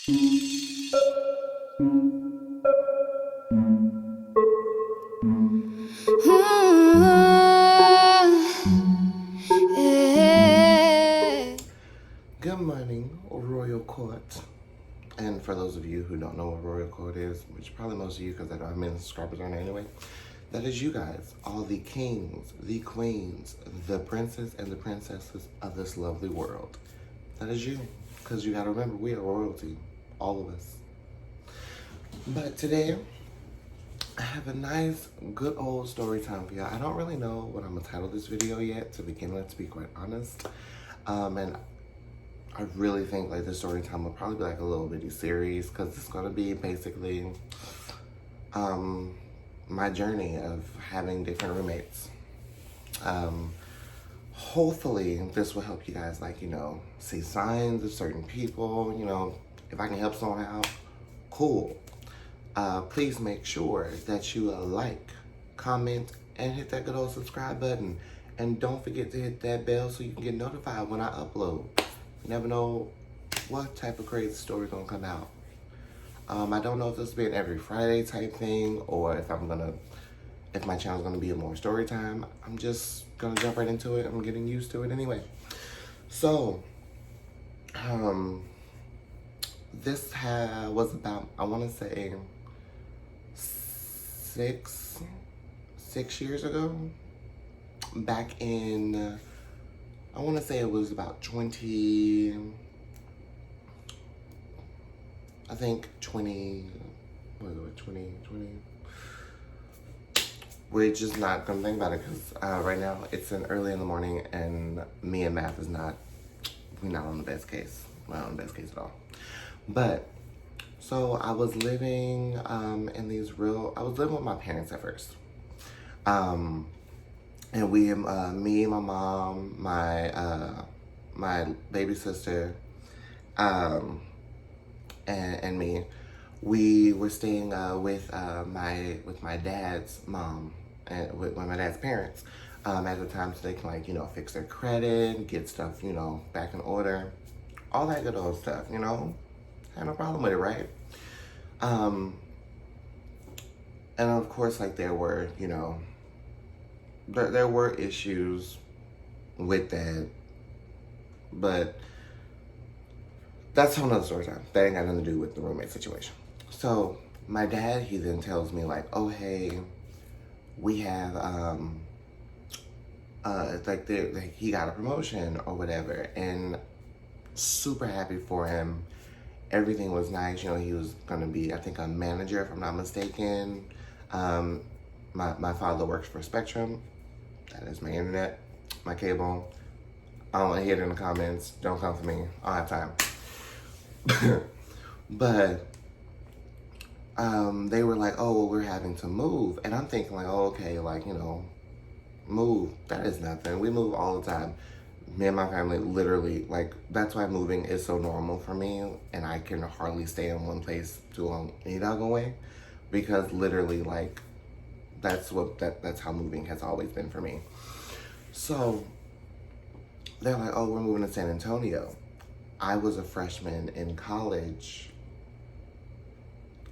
Good morning, Royal Court. And for those of you who don't know what Royal Court is, which probably most of you because I don't have many subscribers on it anyway, that is you guys, all the kings, the queens, the princes and the princesses of this lovely world. That is you, because you gotta remember, we are royalty, all of us. But today, I have a nice, good old story time for y'all. I don't really know what I'm gonna title this video yet, to begin with, to be quite honest. And I really think like this story time will probably be like a little bitty series because it's gonna be basically my journey of having different roommates. Hopefully this will help you guys like, see signs of certain people, if I can help someone out, cool. Please make sure that you like, comment, and hit that good old subscribe button. And don't forget to hit that bell so you can get notified when I upload. You never know what type of crazy story gonna come out. I don't know if this will be an every Friday type thing or if my channel's gonna be a more story time. I'm just gonna jump right into it. I'm getting used to it anyway. So, this was about, I wanna say 6 years ago. Back in, I want to say it was about 20, I think 20, what is it, 2020? We're just not going to think about it because right now it's early in the morning and me and math is we're not on the best case. We're not on the best case at all. But, so I was living I was living with my parents at first. And we, me, my mom, my baby sister, and me, we were staying with my dad's mom and with my dad's parents at the time, so they can fix their credit, get stuff back in order, all that good old stuff. Had no problem with it, right? And of course, there were there were issues with that, but that's a whole nother story time. That ain't got nothing to do with the roommate situation. So my dad, he then tells me oh, hey, we have, he got a promotion or whatever, and super happy for him. Everything was nice. He was gonna be, I think, a manager, if I'm not mistaken. My father works for Spectrum. That is my internet, my cable. I don't want to hear it in the comments. Don't come for me. I don't have time. But they were like, oh, well, we're having to move. And I'm thinking oh, okay, move. That is nothing. We move all the time. Me and my family literally, that's why moving is so normal for me. And I can hardly stay in one place too long any doggone way. Because literally, that's how moving has always been for me. So they're like, oh, we're moving to San Antonio. I was a freshman in college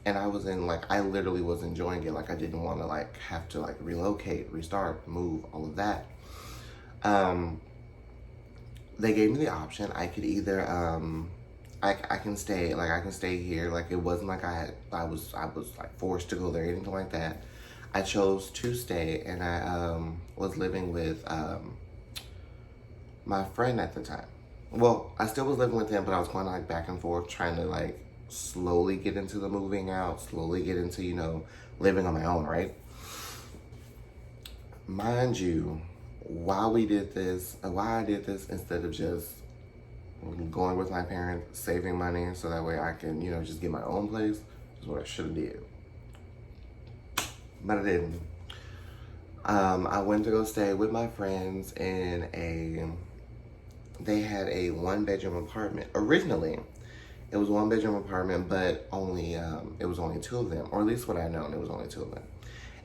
and I literally was enjoying it. I didn't want to have to relocate, restart, move, all of that. They gave me the option. I could either I can stay here. It wasn't I was forced to go there, anything like that. I chose to stay, and I was living with my friend at the time. Well, I still was living with him, but I was going back and forth, trying to slowly get into the moving out, slowly get into living on my own, right? Mind you, why I did this instead of just going with my parents, saving money so that way I can just get my own place, is what I should have did. But I didn't. I went to go stay with my friends in they had a 1-bedroom apartment. Originally, it was a 1-bedroom apartment, but it was only 2 of them, or at least what I known, it was only 2 of them.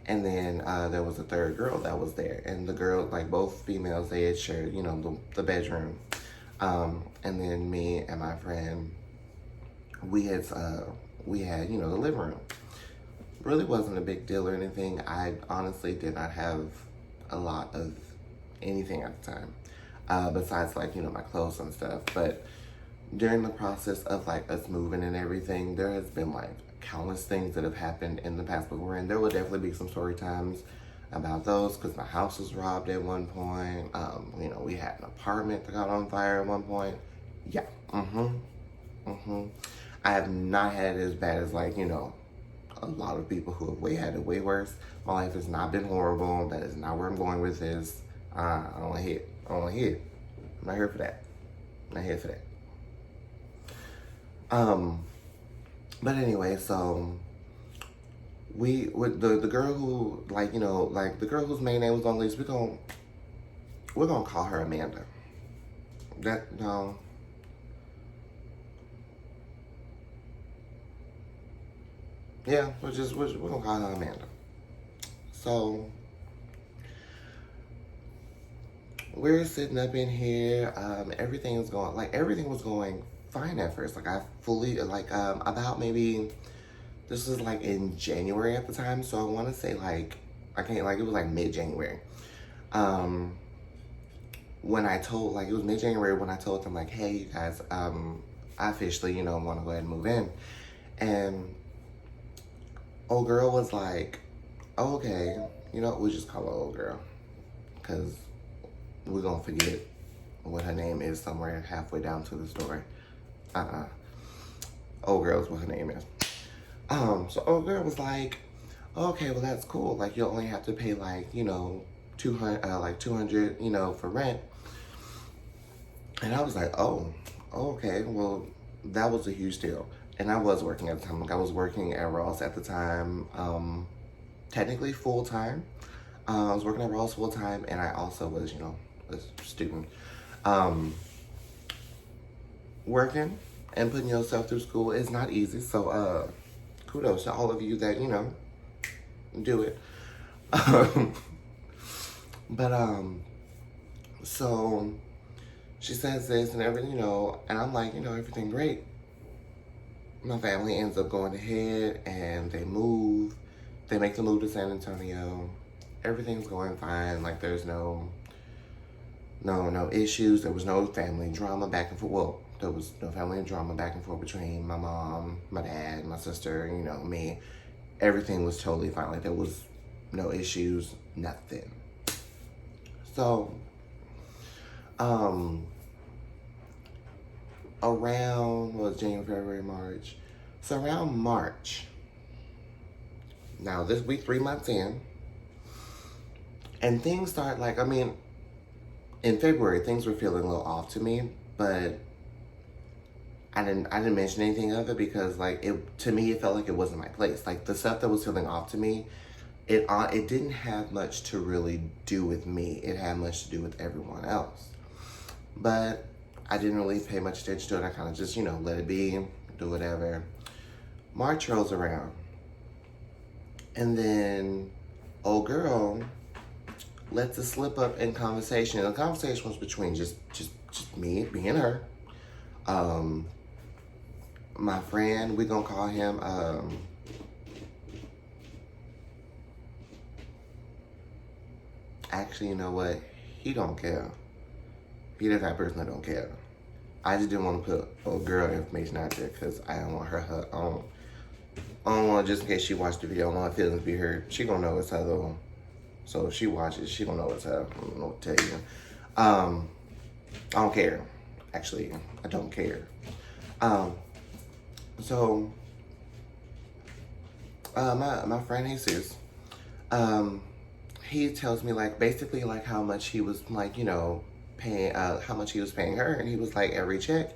And then there was a third girl that was there, and the girl, both females, they had shared, the bedroom. And then me and my friend, we had, you know, the living room. Really wasn't a big deal or anything. I honestly did not have a lot of anything at the time, besides like, you know, my clothes and stuff. But during the process of like us moving and everything, there has been like countless things that have happened in the past before, and there will definitely be some story times about those, because my house was robbed at one point. You know, we had an apartment that got on fire at one point. Yeah. I have not had it as bad as, like, you know, a lot of people who have had it way worse. My life has not been horrible. That is not where I'm going with this. I don't want to hear it. I don't want to hear it. I'm not here for that. I'm not here for that. But anyway, so we with the girl who, like, you know, like the girl whose main name was on the list, we're gonna call her Amanda. That no. Yeah, we're gonna call her Amanda. So we're sitting up in here. Everything was going fine at first. Like I fully about maybe this was like in January at the time. So I want to say like I can't like it was like mid-January. When I told it was mid-January when I told them like, hey you guys, I officially, you know, want to go ahead and move in. And old girl was like, oh, okay, you know, we'll just call her old girl, because we're gonna forget what her name is somewhere halfway down to the story. Old girl is what her name is. So old girl was like, okay, well that's cool. Like you'll only have to pay like, you know, 200, you know, for rent. And I was like, oh, okay, well that was a huge deal. And I was working at the time. Like I was working at Ross at the time, technically full time. I was working at Ross full time, and I also was, you know, a student. Working and putting yourself through school is not easy. So kudos to all of you that, you know, do it. But so she says this and everything, you know, and I'm like, you know, everything great. My family ends up going ahead and they move. They make the move to San Antonio. Everything's going fine. Like there's no issues. There was no family drama back and forth. Well, there was no family drama back and forth between my mom, my dad, my sister, you know, me. Everything was totally fine. Like there was no issues, nothing. So, around, January, February, March. So around March, now this week, 3 months in, and things start like, I mean, in February, things were feeling a little off to me, but I didn't mention anything of it because like to me, it felt like it wasn't my place. Like the stuff that was feeling off to me, it didn't have much to really do with me. It had much to do with everyone else. But I didn't really pay much attention to it. I kind of just, you know, let it be, do whatever. March rolls around. And then old girl lets it slip up in conversation. And the conversation was between just me and her. My friend, we're gonna call him actually, you know what? He don't care. He the type of person that don't care. I just didn't want to put old girl information out there because I don't want her own. I don't want, just in case she watched the video, I don't want her feelings to be hurt. She gonna know it's her though. So if she watches, she gonna know it's her. I don't know what to tell you. I don't care. Actually, I don't care. So my friend Jesus, he tells me like basically like how much he was like, you know, paying how much he was paying her, and he was like every check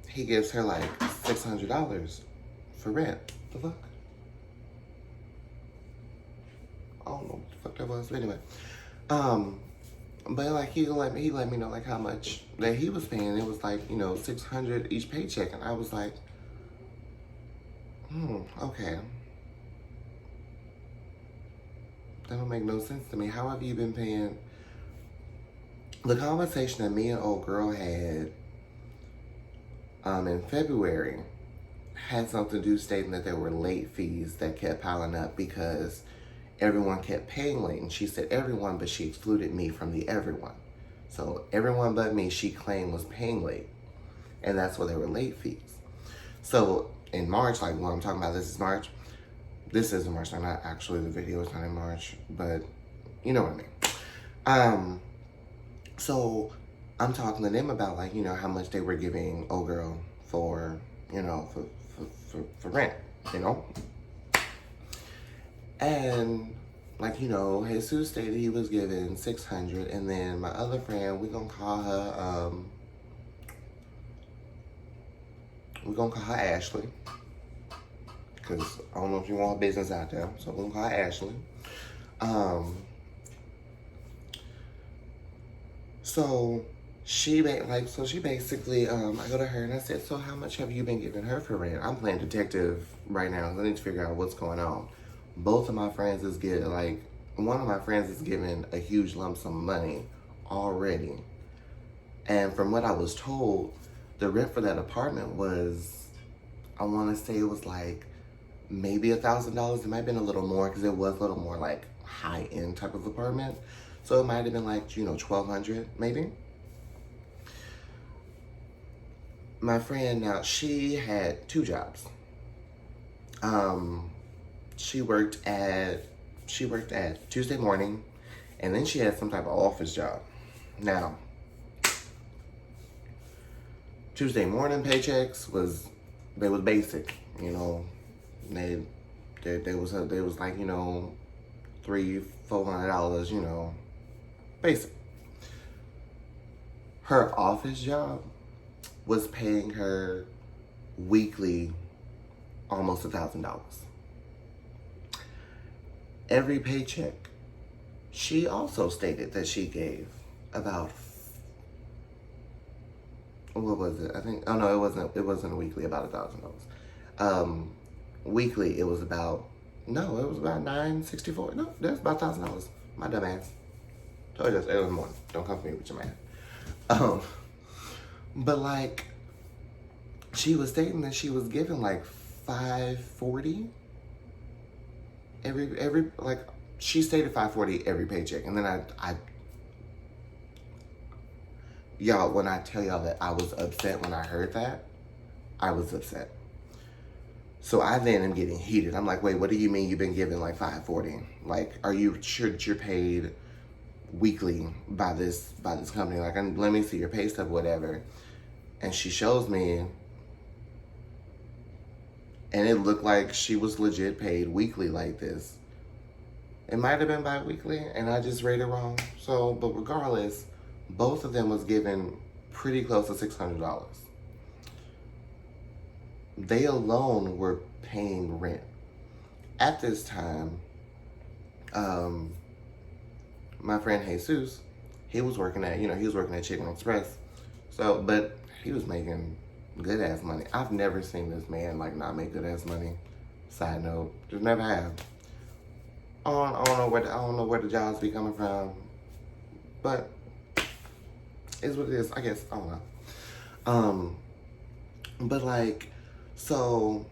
he gives her like $600 for rent. The fuck? I don't know what the fuck that was, but anyway. But like he let me know like how much that he was paying. It was like, you know, $600 each paycheck, and I was like, okay. That don't make no sense to me. How have you been paying? The conversation that me and old girl had in February had something to do stating that there were late fees that kept piling up because everyone kept paying late. And she said everyone, but she excluded me from the everyone. So everyone but me, she claimed was paying late. And that's why there were late fees. So in March, like what I'm talking about, this is March. This is in March, not actually the video is not in March, but you know what I mean. So I'm talking to them about like, you know, how much they were giving old girl for, you know, for rent, you know? And like, you know, Jesus stated he was given $600, and then my other friend, we're gonna call her Ashley, because I don't know if you want her business out there, so we're gonna call her Ashley. So she basically, I go to her and I said, so how much have you been giving her for rent? I'm playing detective right now, so I need to figure out what's going on. Both of my friends is getting, like, one of my friends is giving a huge lump sum of money already. And from what I was told, the rent for that apartment was, I want to say it was like maybe $1,000. It might have been a little more because it was a little more like high-end type of apartment. So it might have been like, you know, $1,200 maybe. My friend now, she had 2 jobs. She worked at Tuesday morning, and then she had some type of office job. Now, Tuesday morning paychecks was basic, you know. They was like, you know, $300-$400, you know, basic. Her office job was paying her weekly almost $1,000. Every paycheck, she also stated that she gave about, what was it? I think, oh no, it wasn't weekly, about $1,000. Weekly, it was about $964. No, that's about $1,000. My dumb ass. Told you it was more. Don't come for me with your math. But like, she was stating that she was giving like $540 every like, she stated $540 every paycheck, and then I y'all, when I tell y'all that I was upset when I heard that, I was upset. So I then am getting heated. I'm like, wait, what do you mean you've been given like $540? Like, are you sure that you're paid weekly by this company? Like, let me see your pay stub, whatever. And she shows me, and it looked like she was legit paid weekly like this. It might have been bi-weekly, and I just read it wrong. So, but regardless, both of them was given pretty close to $600. They alone were paying rent. At this time, my friend Jesus, he was working at Chicken Express. So, but he was making good ass money. I've never seen this man like not make good ass money. Side note, just never have. I don't know where the jobs be coming from, but it's what it is. I guess I don't know. But like, so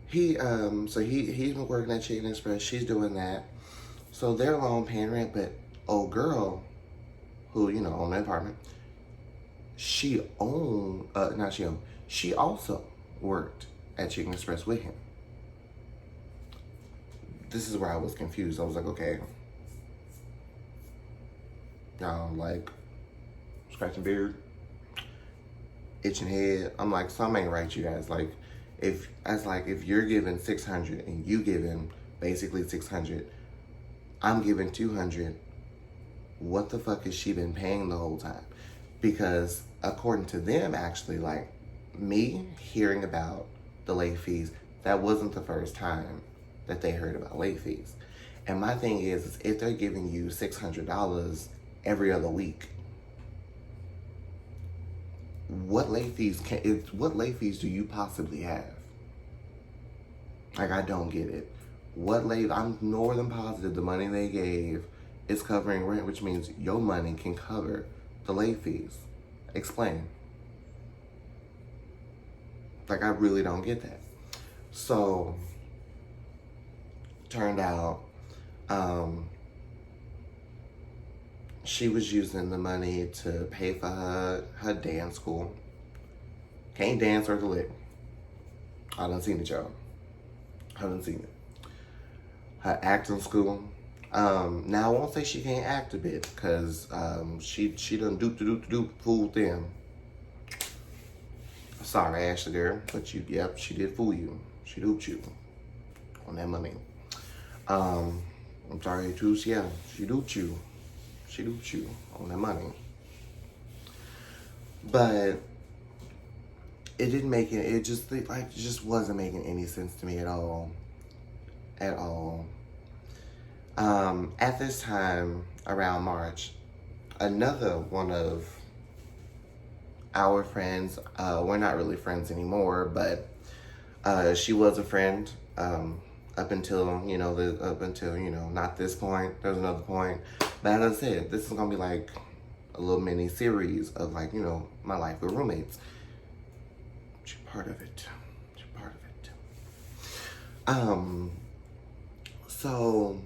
he's been working at Chicken Express. She's doing that, so they're alone paying rent. But old girl, who owned the apartment, she also worked at Chicken Express with him. This is where I was confused. I was like, okay, like scratching beard, itching head. I'm like, something ain't right, you guys. Like, if you're giving $600 and you giving basically $600, I'm giving $200. What the fuck has she been paying the whole time? Because according to them, actually, like me hearing about the late fees, that wasn't the first time that they heard about late fees. And my thing is if they're giving you $600 every other week, what late fees do you possibly have? Like, I don't get it. I'm more than positive the money they gave is covering rent, which means your money can cover the late fees. Explain. Like, I really don't get that. So, turned out, she was using the money to pay for her dance school. Can't dance or the lick. I done seen it, y'all. I done seen it. Her acting school. Now I won't say she can't act a bit, cause she done doop fooled them. Sorry, Ashley girl, but yep, she did fool you. She duped you on that money. I'm sorry, too. Yeah, she duped you. She duped you on that money. But it didn't make it. It just wasn't making any sense to me at all. At all. At this time, around March, another one of our friends, we're not really friends anymore, but she was a friend up until, not this point. There's another point. But as I said, this is going to be like a little mini series of like, my life with roommates. You're part of it. You're part of it. So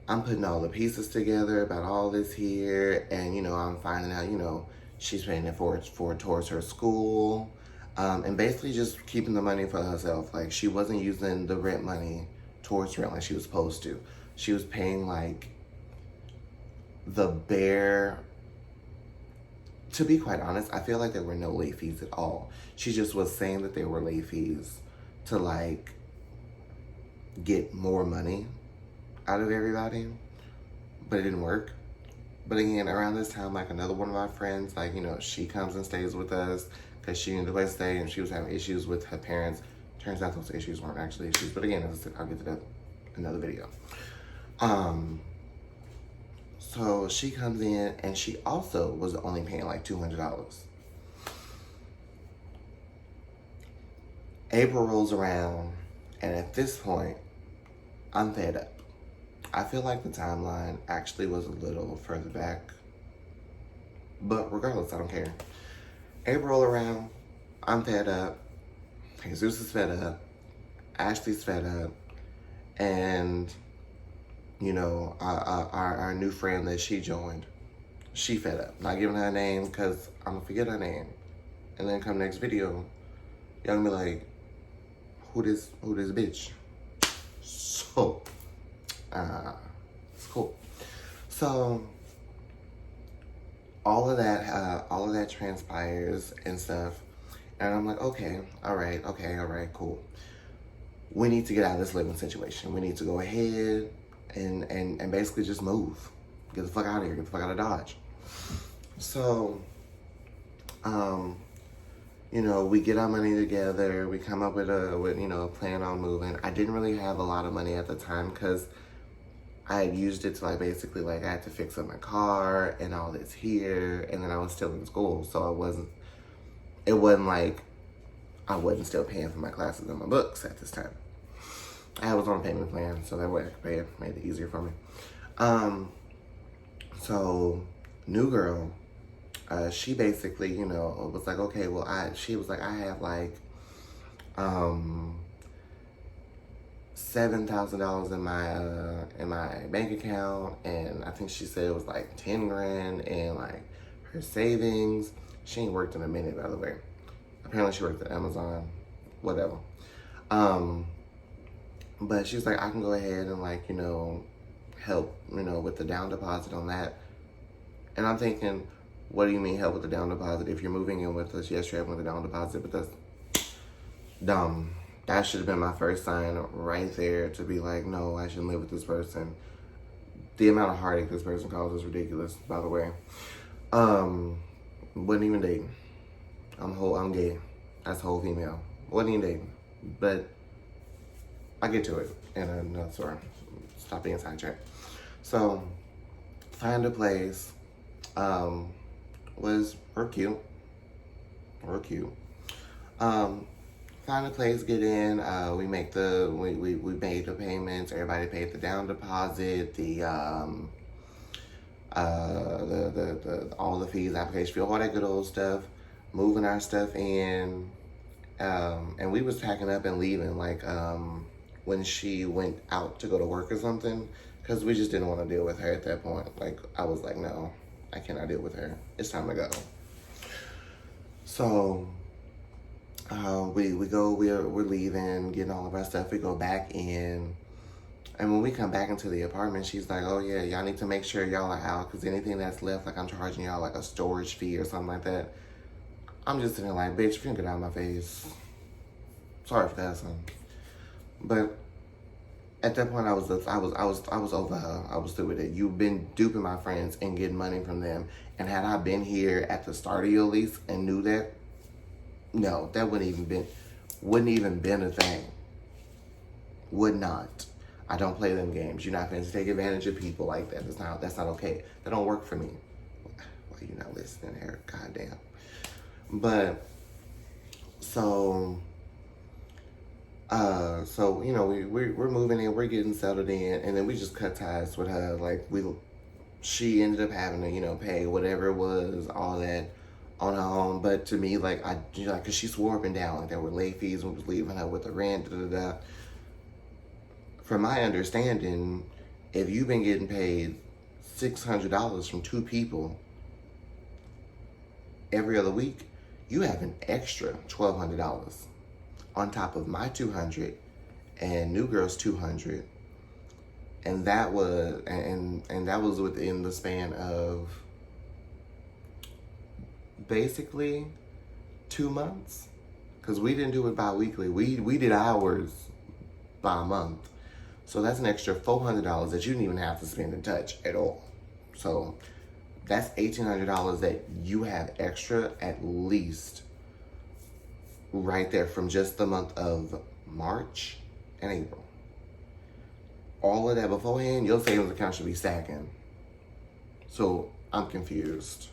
I'm putting all the pieces together about all this here, and I'm finding out, she's paying it towards her school, and basically just keeping the money for herself. Like, she wasn't using the rent money towards rent like she was supposed to. She was paying like the bare. To be quite honest, I feel like there were no late fees at all. She just was saying that there were late fees to like get more money out of everybody, but it didn't work. But again, around this time, like another one of my friends, like, she comes and stays with us because she needed a place to stay and she was having issues with her parents. Turns out those issues weren't actually issues, but again, as I said, I'll get to that in another video. So she comes in and she also was only paying like $200. April rolls around, and at this point, I'm fed up. I feel like the timeline actually was a little further back, but regardless, I don't care. April roll around, I'm fed up. Jesus is fed up. Ashley's fed up, and our new friend that she joined, she fed up. Not giving her a name because I'm gonna forget her name, and then come next video, y'all gonna be like, who this bitch? So, it's cool. So all of that transpires and stuff, and I'm like, okay, all right, cool. We need to get out of this living situation. We need to go ahead and basically just move. Get the fuck out of here. Get the fuck out of Dodge. So, we get our money together. We come up with a plan on moving. I didn't really have a lot of money at the time because I had used it to I had to fix up my car and all this here, and then I was still in school, so it wasn't like I wasn't still paying for my classes and my books at this time. I was on a payment plan, so that way I could pay it, made it easier for me. So new girl, she basically, was like, okay, well, she was like, I have like, $7,000 in my bank account, and I think she said it was like 10 grand in like her savings. She ain't worked in a minute, by the way. Apparently she worked at Amazon, whatever. But she was like, I can go ahead and like, help, with the down deposit on that. And I'm thinking, what do you mean help with the down deposit? If you're moving in with us, yes, you're helping with the down deposit, but that's dumb. That should have been my first sign right there to be like, no, I shouldn't live with this person. The amount of heartache this person caused is ridiculous, by the way. Wasn't even dating. I'm gay. That's whole female. Wasn't even dating. But I get to it in another story. Stop being sidetracked. So, find a place. We're cute. Find a place, get in. We made the payments. Everybody paid the down deposit, the all the fees, application fee, all that good old stuff. moving our stuff in, and we was packing up and leaving, like, when she went out to go to work or something, because we just didn't want to deal with her at that point. Like, I was like, no, I cannot deal with her. It's time to go. So, we're leaving, getting all of our stuff. We go back in, and when we come back into the apartment, she's like, oh yeah, y'all need to make sure y'all are out, because anything that's left, like, I'm charging y'all like a storage fee or something like that. I'm just sitting there like, bitch, you can get out of my face. Sorry for that, son. But at that point, I was over her. I was through with it. You've been duping my friends and getting money from them. And had I been here at the start of your lease and knew that, no, that wouldn't even been a thing. Would not. I don't play them games. You're not going to take advantage of people like that. That's not okay. That don't work for me. Why you not listening here? Goddamn. But so you know, we're moving in, we're getting settled in, and then we just cut ties with her. Like, she ended up having to, you know, pay whatever it was, all that on her own. But to me, like, cause she swore up and down like there were late fees when we was leaving her with the rent. From my understanding, if you've been getting paid $600 from two people every other week, you have an extra $1,200 on top of my $200 and New Girl's $200, and that was within the span of basically 2 months, because we didn't do it bi-weekly. We did ours by a month, so that's an extra $400 that you didn't even have to spend and touch at all. So that's $1,800 that you have extra at least right there from just the month of March and April. All of that beforehand, your savings account should be stacking. So I'm confused.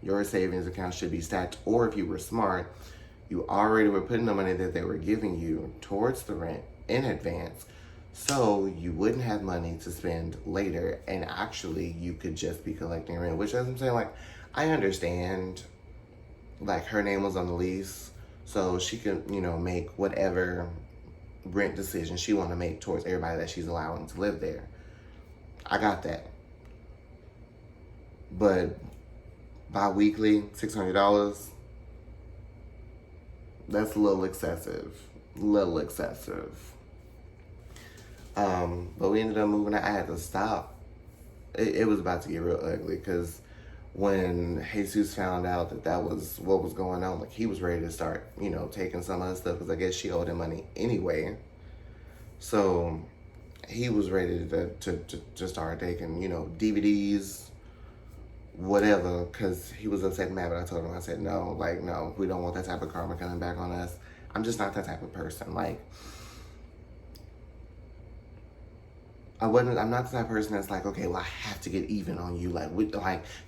Your savings account should be stacked, or if you were smart, you already were putting the money that they were giving you towards the rent in advance, so you wouldn't have money to spend later, and actually you could just be collecting rent, which, as I'm saying, like, I understand, like, her name was on the lease, so she could, you know, make whatever rent decision she want to make towards everybody that she's allowing to live there. I got that. But bi-weekly, $600, that's a little excessive. But we ended up moving out. I had to stop. It was about to get real ugly, because when Jesus found out that was what was going on, like, he was ready to start, you know, taking some of her stuff, because I guess she owed him money anyway. So he was ready to start taking, you know, DVDs, whatever, because he was upset and mad. But I told him, I said, no, like, no, we don't want that type of karma coming back on us. I'm just not that type of person. Like, I'm not the type of person that's like, okay, well, I have to get even on you. Like,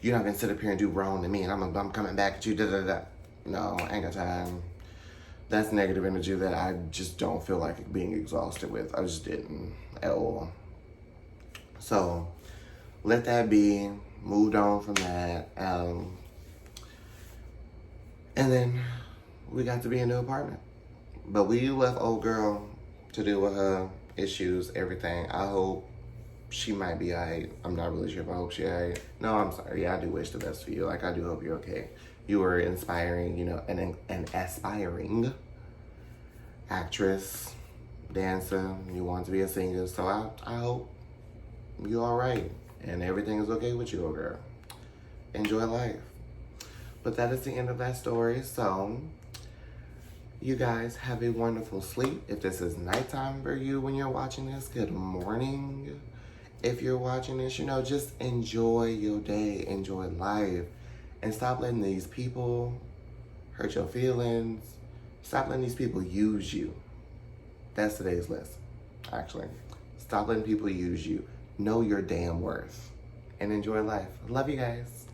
you're not gonna sit up here and do wrong to me, and I'm coming back at you, da-da-da. No, I ain't got time. That's negative energy that I just don't feel like being exhausted with. I just didn't at all. So, let that be. Moved on from that. And then we got to be in a new apartment. But we left old girl to deal with her issues, everything. I hope she might be alright. I'm not really sure if I hope she alright. No, I'm sorry. Yeah, I do wish the best for you. Like, I do hope you're okay. You were inspiring, you know, an aspiring actress, dancer. You want to be a singer. So I hope you're alright and everything is okay with you, old girl. Enjoy life. But that is the end of that story. So you guys have a wonderful sleep. If this is nighttime for you when you're watching this, good morning. If you're watching this, you know, just enjoy your day, enjoy life, and stop letting these people hurt your feelings. Stop letting these people use you. That's today's lesson, actually. Stop letting people use you. Know your damn worth and enjoy life. Love you guys.